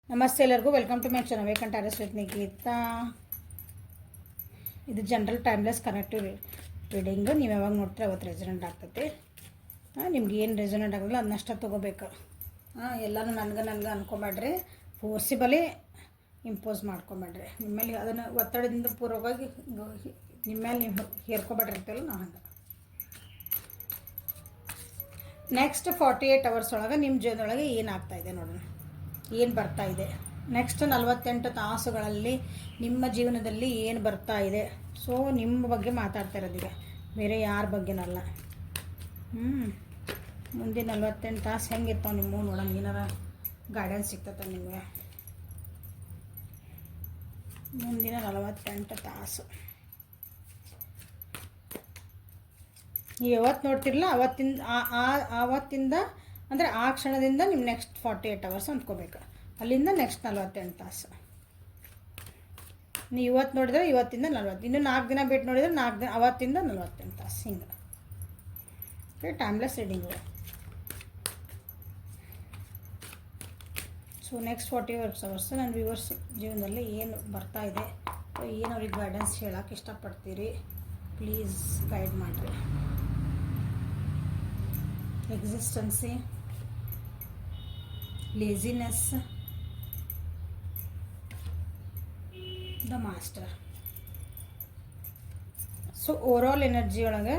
ನಮಸ್ತೆ ಎಲ್ಲರಿಗೂ welcome to my channel ವೇಕಂಟ್ ಆರ್ಎಸ್ ವಿತ್ ನಿಖಿತಾ. ಇದು ಜನರಲ್ ಟೈಮ್ಲೆಸ್ ಕನೆಕ್ಟಿವ್ ರೀಡಿಂಗು. ನೀವು ಯಾವಾಗ ನೋಡ್ತೀರ ಅವತ್ತು ರೆಸೊನೆಂಟ್ ಆಗ್ತೈತಿ. ನಿಮ್ಗೆ ಏನು ರೆಸೊನೆಂಟ್ ಆಗೋದಿಲ್ಲ ಅದನ್ನಷ್ಟ ತೊಗೋಬೇಕು. ಎಲ್ಲನೂ ನನಗೆ ಅನ್ಕೊಬೇಡ್ರಿ, ಫೋರ್ಸಿಬಲಿ ಇಂಪೋಸ್ ಮಾಡ್ಕೊಬೇಡ್ರಿ. ನಿಮ್ಮಲ್ಲಿ ಅದನ್ನು ಒತ್ತಡದಿಂದ ಪೂರ್ವಕವಾಗಿ ನಿಮ್ಮ ಮೇಲೆ ನೀವು ಹೇರ್ಕೊಬೇಡ್ರಿ ಅಂತೇಳಿ ನಾವು ಹಂಗೆ. ನೆಕ್ಸ್ಟ್ 48 ಅವರ್ಸ್ ಒಳಗೆ ನಿಮ್ಮ ಜೀವನದೊಳಗೆ ಏನಾಗ್ತಾಯಿದೆ ನೋಡೋಣ, ಏನು ಬರ್ತಾ ಇದೆ. ನೆಕ್ಸ್ಟ್ 48 ತಾಸುಗಳಲ್ಲಿ ನಿಮ್ಮ ಜೀವನದಲ್ಲಿ ಏನು ಬರ್ತಾ ಇದೆ. ಸೊ ನಿಮ್ಮ ಬಗ್ಗೆ ಮಾತಾಡ್ತಾ ಇರೋದೀಗ, ಬೇರೆ ಯಾರ ಬಗ್ಗೆನಲ್ಲ. ಮುಂದಿನ 48 ತಾಸು ಹೆಂಗಿರ್ತಾವೆ ನಿಮ್ಮ ನೋಡೋಣ, ಏನಾರ ಗೈಡೆನ್ಸ್ ಸಿಗ್ತದೆ ನಿಮಗೆ. ಮುಂದಿನ 48 ತಾಸು ನೀವು ಯಾವತ್ತು ನೋಡ್ತಿರಲ್ಲ ಆವತ್ತಿಂದ ಅಂದರೆ ಆ ಕ್ಷಣದಿಂದ ನಿಮ್ಮ ನೆಕ್ಸ್ಟ್ 48 ಅವರ್ಸ್ ಅಂದ್ಕೋಬೇಕು. ಅಲ್ಲಿಂದ ನೆಕ್ಸ್ಟ್ 48 ತಾಸು. ನೀವು ಇವತ್ತು ನೋಡಿದ್ರೆ ಇವತ್ತಿಂದ 40, ಇನ್ನೂ 4 ದಿನ ಬಿಟ್ಟು ನೋಡಿದರೆ 4 ದಿನ, ಅವತ್ತಿಂದ 48 ತಾಸು ಹಿಂಗೆ. Timeless reading. So next 48 hours ನನ್ನ ವ್ಯೂವರ್ಸ್ ಜೀವನದಲ್ಲಿ ಏನು ಬರ್ತಾ ಇದೆ, ಏನು ಅವ್ರಿಗೆ ಗೈಡೆನ್ಸ್ ಹೇಳೋಕೆ ಇಷ್ಟಪಡ್ತೀರಿ, ಪ್ಲೀಸ್ ಗೈಡ್ ಮಾಡಿರಿ. Existency, laziness, the master. So overall energy ಒಳಗೆ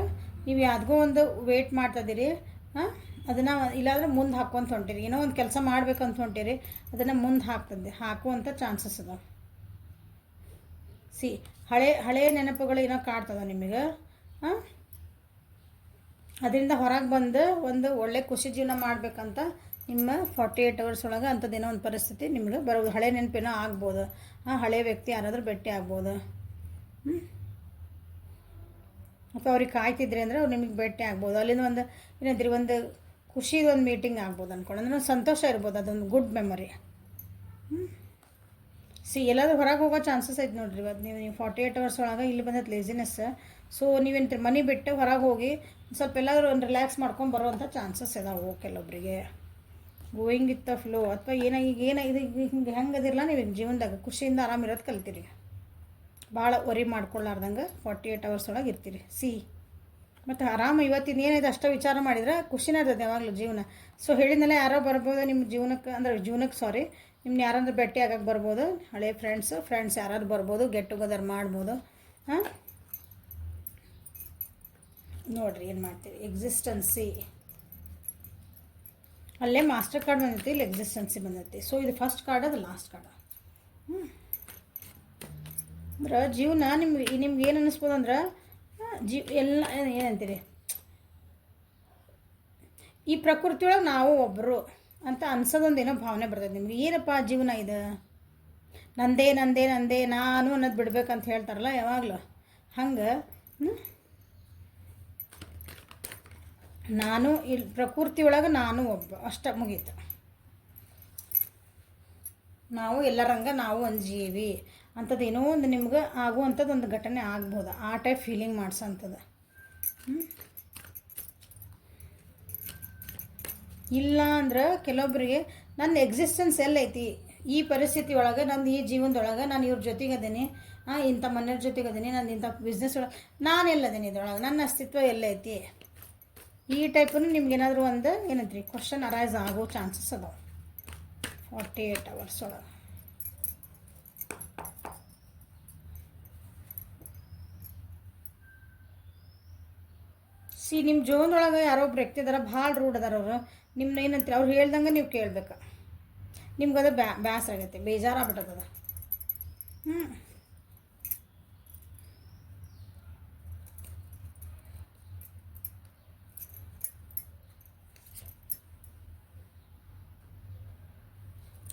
ನೀವು ಯಾವುದೋ ಒಂದು ವೇಟ್ ಮಾಡ್ತಾಯಿದ್ದೀರಿ, ಅದನ್ನು ಇಲ್ಲಾಂದ್ರೆ ಮುಂದೆ ಹಾಕ್ಕೊಂತ ಹೊಂಟಿರಿ. ಏನೋ ಒಂದು ಕೆಲಸ ಮಾಡ್ಬೇಕಂತ ಹೊಂಟಿರಿ, ಅದನ್ನು ಮುಂದೆ ಹಾಕುವಂಥ ಚಾನ್ಸಸ್ ಅದಾವೆ. ಹಳೆ ನೆನಪುಗಳು ಏನೋ ಕಾಡ್ತದೆ ನಿಮಗೆ. ಅದರಿಂದ ಹೊರಗೆ ಬಂದು ಒಂದು ಒಳ್ಳೆ ಖುಷಿ ಜೀವನ ಮಾಡಬೇಕಂತ ನಿಮ್ಮ 48 ಅವರ್ಸ್ ಒಳಗೆ ಅಂಥದ್ದೇನೋ ಒಂದು ಪರಿಸ್ಥಿತಿ ನಿಮಗೆ ಬರೋದು. ಹಳೆ ನೆನಪೇನೋ ಆಗ್ಬೋದು, ಹಳೆ ವ್ಯಕ್ತಿ ಯಾರಾದರೂ ಭೇಟಿ ಆಗ್ಬೋದು, ಅಥವಾ ಅವ್ರಿಗೆ ಕಾಯ್ತಿದ್ರಿ ಅಂದರೆ ಅವ್ರು ನಿಮಗೆ ಭೇಟಿ ಆಗ್ಬೋದು. ಅಲ್ಲಿಂದ ಒಂದು ಏನಂತೀರಿ, ಒಂದು ಖುಷಿದು ಒಂದು ಮೀಟಿಂಗ್ ಆಗ್ಬೋದು ಅಂದ್ಕೊಂಡು, ಅಂದ್ರೆ ಒಂದು ಸಂತೋಷ ಇರ್ಬೋದು, ಅದೊಂದು ಗುಡ್ ಮೆಮೊರಿ. ಎಲ್ಲಾದರೂ ಹೊರಗೆ ಹೋಗೋ ಚಾನ್ಸಸ್ ಐತೆ ನೋಡಿರಿ ಇವತ್ತು. ನೀವು 48 ಅವರ್ಸ್ ಒಳಗೆ ಇಲ್ಲಿ ಬಂದದ್ದು ಲೇಜಿನೆಸ್. ಸೊ ನೀವೇಂತೀರಿ, ಮನೆ ಬಿಟ್ಟು ಹೊರಗೆ ಹೋಗಿ ಸ್ವಲ್ಪ ಎಲ್ಲಾದರೂ ಒಂದು ರಿಲ್ಯಾಕ್ಸ್ ಮಾಡ್ಕೊಂಡು ಬರೋವಂಥ ಚಾನ್ಸಸ್ ಇದಾವೆ ಕೆಲವೊಬ್ಬರಿಗೆ. ಗೋಯಿಂಗ್ ವಿತ್ ದ ಫ್ಲೋ, ಅಥವಾ ಇದು ಹಿಂಗೆ ಹೆಂಗೆ ಅದಿರಲ್ಲ, ನೀವು ಜೀವನದಾಗ ಖುಷಿಯಿಂದ ಆರಾಮಿರೋದು ಕಲ್ತೀರಿ. ಭಾಳ ವರಿ ಮಾಡ್ಕೊಳ್ಳಾರ್ದಂಗೆ 48 ಅವರ್ಸ್ ಒಳಗೆ ಇರ್ತೀರಿ. ಮತ್ತು ಆರಾಮ ಇವತ್ತಿನ ಏನಿದೆ ಅಷ್ಟೇ ವಿಚಾರ ಮಾಡಿದ್ರೆ ಖುಷಿನೇ ಇರ್ತದೆ ಯಾವಾಗಲೂ ಜೀವನ. ಸೊ ಹೇಳಿದ್ಮೇಲೆ ಯಾರೋ ಬರ್ಬೋದು ನಿಮ್ಮ ಜೀವನಕ್ಕೆ, ಅಂದರೆ ನಿಮ್ಮನ್ನ ಯಾರಾದ್ರೂ ಭೇಟಿ ಆಗಕ್ಕೆ ಬರ್ಬೋದು. ಹಳೆ ಫ್ರೆಂಡ್ಸ್ ಯಾರಾದ್ರು ಬರ್ಬೋದು, ಗೆಟ್ ಟುಗೆದರ್ ಮಾಡ್ಬೋದು. ನೋಡಿರಿ ಏನು ಮಾಡ್ತೀವಿ. ಎಕ್ಸಿಸ್ಟೆನ್ಸಿ, ಅಲ್ಲೇ ಮಾಸ್ಟರ್ ಕಾರ್ಡ್ ಬಂದೈತಿ, ಇಲ್ಲಿ ಎಕ್ಸಿಸ್ಟೆನ್ಸಿ ಬಂದೈತಿ. ಸೊ ಇದು ಫಸ್ಟ್ ಕಾರ್ಡ್, ಅದು ಲಾಸ್ಟ್ ಕಾರ್ಡ್. ಅಂದ್ರೆ ಜೀವನ ನಿಮ್ಗೆ ಏನು ಅನ್ನಿಸ್ಬೋದು ಅಂದ್ರೆ, ಎಲ್ಲ ಏನಂತೀರಿ, ಈ ಪ್ರಕೃತಿಯೊಳಗೆ ನಾವು ಒಬ್ಬರು ಅಂತ ಅನ್ಸೋದೊಂದು ಏನೋ ಭಾವನೆ ಬರ್ತದೆ ನಿಮ್ಗೆ. ಏನಪ್ಪ ಜೀವನ ಇದು, ನಂದೇ ನಾನು ಅನ್ನೋದು ಬಿಡ್ಬೇಕಂತ ಹೇಳ್ತಾರಲ್ಲ ಯಾವಾಗಲೂ, ಹಂಗೆ ನಾನು ಇಲ್ಲಿ ಪ್ರಕೃತಿ ಒಳಗೆ ನಾನು ಒಬ್ಬ ಅಷ್ಟ ಮುಗೀತು. ನಾವು ಎಲ್ಲರಂಗ ನಾವು ಒಂದು ಜೀವಿ ಅಂಥದ್ದು ಏನೋ ಒಂದು ನಿಮ್ಗೆ ಆಗುವಂಥದ್ದು ಒಂದು ಘಟನೆ ಆಗ್ಬೋದು. ಆ ಟೈಪ್ ಫೀಲಿಂಗ್ ಮಾಡಿಸೋಂಥದ್ದು. ಇಲ್ಲ ಅಂದ್ರೆ ಕೆಲವೊಬ್ಬರಿಗೆ ನನ್ನ ಎಕ್ಸಿಸ್ಟೆನ್ಸ್ ಎಲ್ಲೈತಿ ಈ ಪರಿಸ್ಥಿತಿ ಒಳಗೆ, ನಂದು ಈ ಜೀವನದೊಳಗೆ, ನಾನು ಇವ್ರ ಜೊತೆಗದೀನಿ, ಇಂಥ ಮನೆಯವ್ರ ಜೊತೆಗದೀನಿ, ನಂದು ಇಂಥ ಬಿಸ್ನೆಸ್ ಒಳಗೆ ನಾನು ಎಲ್ಲದೀನಿ, ಇದ್ರೊಳಗೆ ನನ್ನ ಅಸ್ತಿತ್ವ ಎಲ್ಲೈತಿ. ಈ ಟೈಪು ನಿಮ್ಗೇನಾದರೂ ಒಂದು ಏನಂತೀರಿ ಕ್ವಶನ್ ಅರೈಸ್ ಆಗೋ ಚಾನ್ಸಸ್ ಅದಾವೆ 48 ಅವರ್ಸ್ ಒಳಗೆ. ನಿಮ್ಮ ಜೀವನದೊಳಗೆ ಯಾರೋ ಒಬ್ರು ವ್ಯಕ್ತಿ ಇದಾರೆ, ಭಾಳ ರೂಢ್ ಅದಾರ ಅವರು. ನಿಮ್ಮನ್ನ ಏನಂತೀರಿ, ಅವ್ರು ಹೇಳ್ದಂಗೆ ನೀವು ಕೇಳ್ಬೇಕು. ನಿಮ್ಗೆ ಅದು ಬೇಸರ ಆಗೈತೆ, ಬೇಜಾರಾಗ್ಬಿಟ್ಟದ.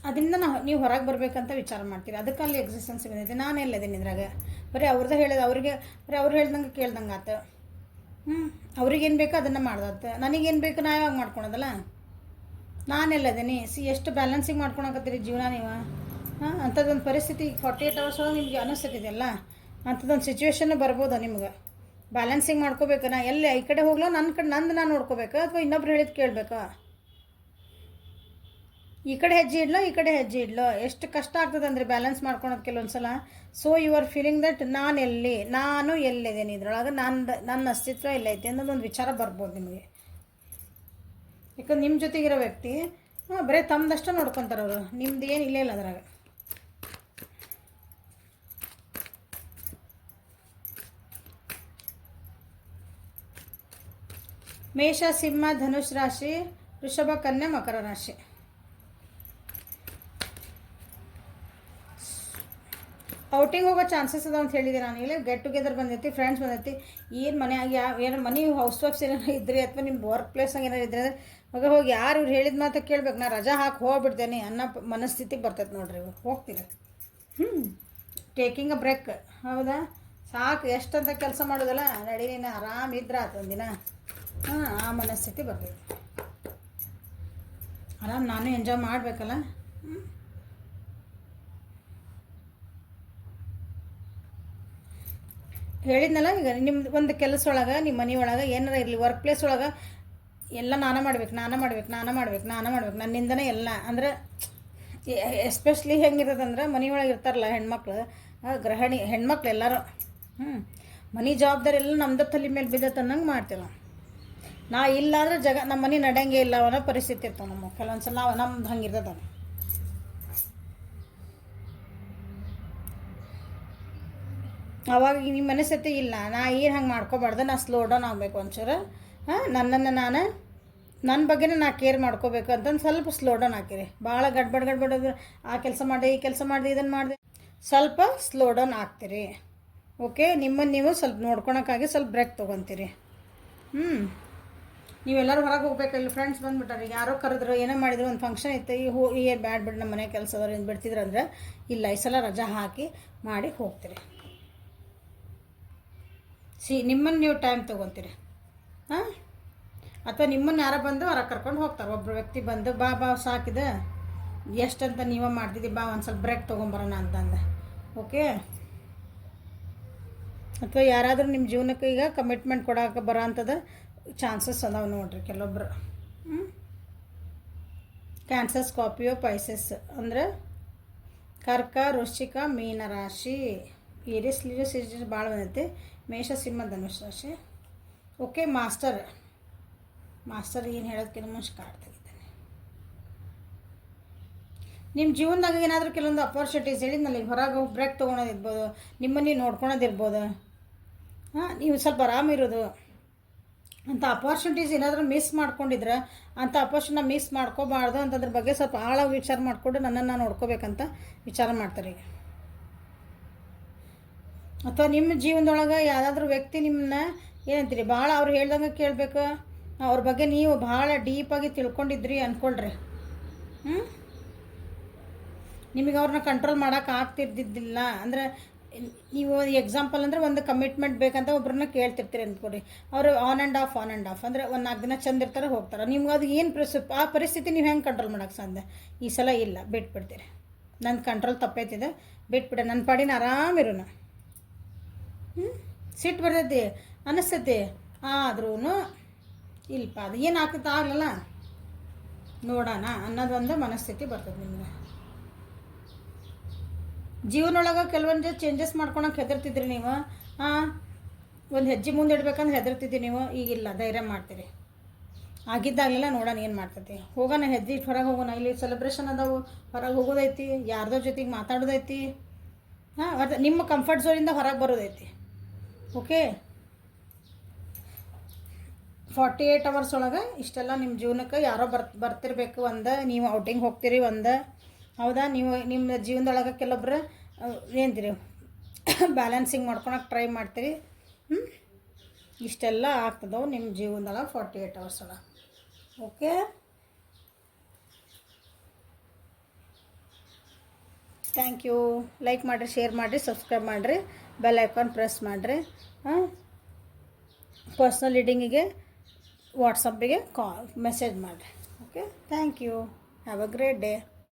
ಅದರಿಂದ ನೀವು ಹೊರಗೆ ಬರಬೇಕಂತ ವಿಚಾರ ಮಾಡ್ತೀರಿ. ಅದಕ್ಕೆ ಅಲ್ಲಿ ಎಕ್ಸಿಸ್ಟೆನ್ಸ್ ಬಂದೈತೆ. ನಾನು ಎಲ್ಲದೇನು ಇದ್ರಾಗ, ಬರೀ ಅವ್ರದ್ದು ಹೇಳೋದು ಅವ್ರು ಹೇಳ್ದಂಗೆ ಕೇಳ್ದಂಗೆ ಆತ. ಅವ್ರಿಗೇನು ಬೇಕೋ ಅದನ್ನು ಮಾಡ್ದತ್ತ, ನನಗೇನು ಬೇಕು ನಾ ಯಾವಾಗ ಮಾಡ್ಕೊಳೋದಲ್ಲ. ನಾನೆಲ್ಲದೇನಿ. ಎಷ್ಟು ಬ್ಯಾಲೆನ್ಸಿಂಗ್ ಮಾಡ್ಕೊಳಕತ್ತೀರಿ ಜೀವನ ನೀವು. ಅಂಥದ್ದೊಂದು ಪರಿಸ್ಥಿತಿ 48 ಅವರ್ಸ್ ಒಳಗೆ ನಿಮಗೆ ಅನ್ನಿಸ್ತೈತಿದೆಯಲ್ಲ, ಅಂಥದ್ದೊಂದು ಸಿಚುವೇಶನ್ ಬರ್ಬೋದು ನಿಮ್ಗೆ. ಬ್ಯಾಲೆನ್ಸಿಂಗ್ ಮಾಡ್ಕೋಬೇಕು. ನಾ ಎಲ್ಲಿ ಈ ಕಡೆ ಹೋಗ್ಲೋ, ನಂದು ನಾನು ನೋಡ್ಕೋಬೇಕು, ಅಥವಾ ಇನ್ನೊಬ್ರು ಹೇಳಿದ್ದು ಕೇಳಬೇಕಾ. ಈ ಕಡೆ ಹೆಜ್ಜೆ ಇಡ್ಲೋ ಈ ಕಡೆ ಹೆಜ್ಜೆ ಇಡ್ಲೋ ಎಷ್ಟು ಕಷ್ಟ ಆಗ್ತದೆ ಅಂದರೆ ಬ್ಯಾಲೆನ್ಸ್ ಮಾಡ್ಕೊಳೋದು ಕೆಲವೊಂದು ಸಲ. So you are feeling that ನಾನು ಎಲ್ಲಿದ್ದೇನೆ ಇದ್ರೊಳಗೆ, ನನ್ನ ಅಸ್ತಿತ್ವ ಎಲ್ಲೈತೆ ಅನ್ನೋದೊಂದು ವಿಚಾರ ಬರ್ಬೋದು ನಿಮಗೆ. ಯಾಕಂದ್ರೆ ನಿಮ್ಮ ಜೊತೆಗಿರೋ ವ್ಯಕ್ತಿ ಬರೀ ತಮ್ಮದಷ್ಟು ನೋಡ್ಕೊತಾರೆ ಅವರು, ನಿಮ್ದು ಏನು ಇಲ್ಲೇ ಇಲ್ಲ ಅದ್ರಾಗ. ಮೇಷ, ಸಿಂಹ, ಧನುಷ್ ರಾಶಿ, ವೃಷಭ, ಕನ್ಯಾ, ಮಕರ ರಾಶಿ. ಔಟಿಂಗ್ ಹೋಗೋ ಚಾನ್ಸಸ್ ಅದಾವ ಅಂತ ಹೇಳಿದೆ ನಾನು. ಇಲ್ಲಿ ಗೆಟ್ ಟುಗೆದರ್ ಬಂದೈತಿ, ಫ್ರೆಂಡ್ಸ್ ಬಂದೈತಿ. ಏನು ಮನೆಯಾಗಿ ಏನಾರು ಮನೆ ಹೌಸ್ ವೈಫ್ಸ್ ಏನಾರು ಇದ್ರಿ ಅಥವಾ ನಿಮ್ಮ ವರ್ಕ್ ಪ್ಲೇಸಾಗ ಏನಾರು ಇದ್ರೆ ಮಗ ಹೋಗಿ ಯಾರು ಇವ್ರು ಹೇಳಿದ ಮಾತು ಕೇಳ್ಬೇಕು, ನಾ ರಜಾ ಹಾಕಿ ಹೋಗ್ಬಿಡ್ತೇನೆ ಅನ್ನೋ ಮನಸ್ಥಿತಿಗೆ ಬರ್ತೈತೆ ನೋಡ್ರಿ. ಇವಾಗ ಹೋಗ್ತೀರ ಟೇಕಿಂಗ್ ಅ ಬ್ರೇಕ್. ಹೌದಾ, ಸಾಕು ಎಷ್ಟಂತ ಕೆಲಸ ಮಾಡೋದಲ್ಲ, ನಡಿ ನೀನು ಆರಾಮಿದ್ರೆ ಆತೊಂದಿನ. ಆ ಮನಸ್ಥಿತಿ ಬರ್ತೈತಿ. ಆರಾಮ್ ನಾನು ಎಂಜಾಯ್ ಮಾಡಬೇಕಲ್ಲ. ಹೇಳಿದ್ನಲ್ಲ, ಈಗ ನಿಮ್ದು ಒಂದು ಕೆಲಸ ಒಳಗೆ, ನಿಮ್ಮ ಮನೆ ಒಳಗೆ ಏನಾರ ಇರಲಿ, ವರ್ಕ್ ಪ್ಲೇಸ್ ಒಳಗೆ ಎಲ್ಲ ನಾನೇ ಮಾಡ್ಬೇಕು, ನನ್ನಿಂದನೇ ಎಲ್ಲ. ಅಂದ್ರೆ ಎಸ್ಪೆಷಲಿ ಹೆಂಗಿರೋದಂದ್ರೆ ಮನೆಯೊಳಗೆ ಇರ್ತಾರಲ್ಲ ಹೆಣ್ಮಕ್ಳು, ಗೃಹಿಣಿ ಹೆಣ್ಮಕ್ಳು ಎಲ್ಲರೂ ಮನೆ ಜವಾಬ್ದಾರಿ ಎಲ್ಲ ನಮ್ದು ತಲೆ ಮೇಲೆ ಬಿದ್ದತ್ತೆ ಅನ್ನಂಗೆ ಮಾಡ್ತೀವಿ ನಾವು. ನಾ ಇಲ್ಲ ಅಂದ್ರೆ ನಮ್ಮ ಮನೆ ನಡೆಯಂಗೆ ಇಲ್ಲ ಅನ್ನೋ ಪರಿಸ್ಥಿತಿ ಇರ್ತಾವೆ ನಮ್ಮ ಕೆಲವೊಂದು ಸಲ. ನಮ್ದು ಹಂಗಿರ್ತದ. ಅವಾಗ ನಿಮ್ಮ ಮನಸ್ಥಿತಿ ಇಲ್ಲ, ನಾ ಏನು ಹಂಗೆ ಮಾಡ್ಕೋಬಾರ್ದು, ನಾ ಸ್ಲೋ ಡೌನ್ ಆಗಬೇಕು ಒಂಚೂರು. ನನ್ನನ್ನು ನಾನು ನನ್ನ ಬಗ್ಗೆನೇ ನಾ ಕೇರ್ ಮಾಡ್ಕೋಬೇಕು ಅಂತಂದು ಸ್ವಲ್ಪ ಸ್ಲೋ ಡೌನ್ ಹಾಕಿರಿ. ಭಾಳ ಗಡ್ಬಡ್ ಆ ಕೆಲಸ ಮಾಡಿದೆ, ಈ ಕೆಲಸ ಮಾಡಿದೆ, ಇದನ್ನು ಮಾಡಿದೆ, ಸ್ವಲ್ಪ ಸ್ಲೋ ಡೌನ್ ಆಗ್ತೀರಿ. ಓಕೆ, ನಿಮ್ಮನ್ನು ನೀವು ಸ್ವಲ್ಪ ನೋಡ್ಕೊಳಕ್ಕಾಗಿ ಸ್ವಲ್ಪ ಬ್ರೇಕ್ ತೊಗೊತೀರಿ. ನೀವೆಲ್ಲರೂ ಹೊರಗೆ ಹೋಗ್ಬೇಕು. ಇಲ್ಲಿ ಫ್ರೆಂಡ್ಸ್ ಬಂದುಬಿಟ್ಟಾರೆ, ಈಗ ಯಾರೋ ಕರೆದ್ರು, ಏನೋ ಮಾಡಿದ್ರು, ಒಂದು ಫಂಕ್ಷನ್ ಇತ್ತು, ಈ ಬ್ಯಾಡ್ ಬಿಡು ನಮ್ಮ ಮನೆ ಕೆಲಸ ಅದ್ರ ಏನು ಬಿಡ್ತಿದ್ರು ಅಂದ್ರೆ ಇಲ್ಲ, ಈ ಸಲ ರಜಾ ಹಾಕಿ ಮಾಡಿ ಹೋಗ್ತೀರಿ. ನಿಮ್ಮನ್ನು ನೀವು ಟೈಮ್ ತೊಗೊತೀರಿ. ಅಥವಾ ನಿಮ್ಮನ್ನು ಯಾರೋ ಬಂದು ಹೊರಗೆ ಕರ್ಕೊಂಡು ಹೋಗ್ತಾರೆ. ಒಬ್ಬರು ವ್ಯಕ್ತಿ ಬಂದು ಬಾ ಸಾಕಿದೆ ಎಷ್ಟಂತ ನೀವೇ ಮಾಡ್ತಿದ್ದಿ, ಬಾ ಒಂದು ಸ್ವಲ್ಪ ಬ್ರೇಕ್ ತೊಗೊಂಬರೋಣ ಅಂತಂದೆ. ಓಕೆ, ಅಥವಾ ಯಾರಾದರೂ ನಿಮ್ಮ ಜೀವನಕ್ಕೆ ಈಗ ಕಮಿಟ್ಮೆಂಟ್ ಕೊಡೋಕೆ ಬರೋ ಅಂಥದ್ದು ಚಾನ್ಸಸ್ ಅದಾವೆ ನೋಡ್ರಿ ಕೆಲವೊಬ್ರು. ಕ್ಯಾನ್ಸರ್, ಸ್ಕಾರ್ಪಿಯೋ, ಪೈಸಸ್ ಅಂದರೆ ಕರ್ಕ, ವೃಶ್ಚಿಕ, ಮೀನ ರಾಶಿ, ಏರಿಯಸ್, ಲಿರಿಯಸ್ ಭಾಳ ಬಂದೈತಿ. ಮೇಷ, ಸಿಂಹ, ಧನುಷ್ ರಾಶಿ. ಓಕೆ, ಮಾಸ್ಟರ್ ಏನು ಹೇಳೋದಕ್ಕಿಂತ ಮುಂಚೆ ಕಾರ್ಡ್ ತೆಗಿದ್ದೇನೆ. ನಿಮ್ಮ ಜೀವನದಾಗ ಏನಾದರೂ ಕೆಲವೊಂದು ಅಪರ್ಚುನಿಟೀಸ್ ಹೇಳಿದ್ನಲ್ಲ, ಈಗ ಹೊರಗೆ ಹೋಗಿ ಬ್ರೇಕ್ ತೊಗೊಳೋದಿರ್ಬೋದು, ನಿಮ್ಮನ್ನು ನೀವು ನೋಡ್ಕೊಳೋದಿರ್ಬೋದು, ನೀವು ಸ್ವಲ್ಪ ಆರಾಮಿರೋದು ಅಂಥ ಅಪರ್ಚುನಿಟೀಸ್ ಏನಾದರೂ ಮಿಸ್ ಮಾಡ್ಕೊಂಡಿದ್ರೆ ಅಂಥ ಅಪರ್ಚುನಿಟಿ ಮಿಸ್ ಮಾಡ್ಕೋಬಾರ್ದು ಅಂತದ್ರ ಬಗ್ಗೆ ಸ್ವಲ್ಪ ಆಳವಾಗಿ ವಿಚಾರ ಮಾಡಿಕೊಂಡು ನನ್ನನ್ನು ನೋಡ್ಕೋಬೇಕಂತ ವಿಚಾರ ಮಾಡ್ತಾರೆ ಈಗ. ಅಥವಾ ನಿಮ್ಮ ಜೀವನದೊಳಗೆ ಯಾವುದಾದ್ರೂ ವ್ಯಕ್ತಿ ನಿಮ್ಮನ್ನ ಏನಂತೀರಿ ಭಾಳ ಅವ್ರು ಹೇಳ್ದಂಗೆ ಕೇಳಬೇಕು, ಅವ್ರ ಬಗ್ಗೆ ನೀವು ಭಾಳ ಡೀಪಾಗಿ ತಿಳ್ಕೊಂಡಿದ್ರಿ ಅಂದ್ಕೊಳ್ರಿ. ನಿಮಗೆ ಅವ್ರನ್ನ ಕಂಟ್ರೋಲ್ ಮಾಡೋಕೆ ಆಗ್ತಿರ್ದಿದ್ದಿಲ್ಲ ಅಂದರೆ, ನೀವು ಎಕ್ಸಾಂಪಲ್ ಅಂದರೆ ಒಂದು ಕಮಿಟ್ಮೆಂಟ್ ಬೇಕಂತ ಒಬ್ಬರನ್ನ ಕೇಳ್ತಿರ್ತೀರಿ ಅಂದ್ಕೊಡಿ. ಅವರು ಆನ್ ಆ್ಯಂಡ್ ಆಫ್ ಅಂದರೆ ಒಂದು 4 ದಿನ ಚಂದ ಇರ್ತಾರೆ, ಹೋಗ್ತಾರೆ. ನಿಮ್ಗೆ ಅದು ಏನು ಆ ಪರಿಸ್ಥಿತಿ ನೀವು ಹೆಂಗೆ ಕಂಟ್ರೋಲ್ ಮಾಡೋಕ್ಕೆ ಸಾಧ್ಯ? ಈ ಸಲ ಇಲ್ಲ, ಬಿಟ್ಬಿಡ್ತೀರಿ. ನನ್ನ ಕಂಟ್ರೋಲ್ ತಪ್ಪೈತಿದೆ, ಬಿಟ್ಬಿಡ, ನನ್ನ ಪಾಡಿನ ಆರಾಮಿರೋನು. ಸಿಟ್ಟು ಬರ್ತೈತಿ, ಅನ್ನಿಸ್ತೈತಿ, ಆದ್ರೂ ಇಲ್ಪ ಅದು ಏನು ಆಗ್ತೈತೆ ಆಗಲಿಲ್ಲ ನೋಡೋಣ ಅನ್ನೋದೊಂದು ಮನಸ್ಥಿತಿ ಬರ್ತದೆ ನಿಮಗೆ. ಜೀವನೊಳಗೆ ಕೆಲವೊಂದು ಚೇಂಜಸ್ ಮಾಡ್ಕೊಳಕ್ಕೆ ಹೆದರ್ತಿದ್ರಿ ನೀವು. ಒಂದು ಹೆಜ್ಜೆ ಮುಂದೆ ಇಡ್ಬೇಕಂದ್ರೆ ಹೆದರ್ತಿದ್ರಿ ನೀವು. ಈಗಿಲ್ಲ, ಧೈರ್ಯ ಮಾಡ್ತೀರಿ. ಆಗಿದ್ದಾಗಲಿಲ್ಲ, ನೋಡೋಣ ಏನು ಮಾಡ್ತೈತಿ. ಹೋಗೋಣ, ಹೆಜ್ಜೆ ಇಟ್ಟು ಹೊರಗೆ ಹೋಗೋಣ. ಇಲ್ಲಿ ಸೆಲೆಬ್ರೇಷನ್ ಅದಾವು, ಹೊರಗೆ ಹೋಗೋದೈತಿ, ಯಾರ್ದೋ ಜೊತೆಗೆ ಮಾತಾಡೋದೈತಿ. ನಿಮ್ಮ ಕಂಫರ್ಟ್ ಝೋನಿಂದ ಹೊರಗೆ ಬರೋದೈತಿ. ಓಕೆ, 48 hours ಒಳಗೆ ಇಷ್ಟೆಲ್ಲ ನಿಮ್ಮ ಜೀವನಕ್ಕೆ ಯಾರೋ ಬರ್ತಿರ್ಬೇಕು. ನೀವು ಔಟಿಂಗ್ ಹೋಗ್ತೀರಿ, ಹೌದಾ, ನೀವು ನಿಮ್ಮ ಜೀವನದೊಳಗೆ ಕೆಲವೊಬ್ರು ಏನಂತೀರಿ ಬ್ಯಾಲೆನ್ಸಿಂಗ್ ಮಾಡ್ಕೊಳಕ್ಕೆ ಟ್ರೈ ಮಾಡ್ತೀರಿ. ಇಷ್ಟೆಲ್ಲ ಆಗ್ತದವು ನಿಮ್ಮ ಜೀವನದೊಳಗೆ 48 hours ಒಳಗೆ. Okay, thank you. ಲೈಕ್ ಮಾಡಿರಿ, ಶೇರ್ ಮಾಡಿರಿ, ಸಬ್ಸ್ಕ್ರೈಬ್ ಮಾಡಿರಿ, ಬೆಲ್ ಐಕಾನ್ ಪ್ರೆಸ್ ಮಾಡಿರಿ. ಪರ್ಸ್ನಲ್ ರೀಡಿಂಗಿಗೆ ವಾಟ್ಸಪ್ಪಿಗೆ ಮೆಸೇಜ್ ಮಾಡಿರಿ. Okay, thank you. Have a great day.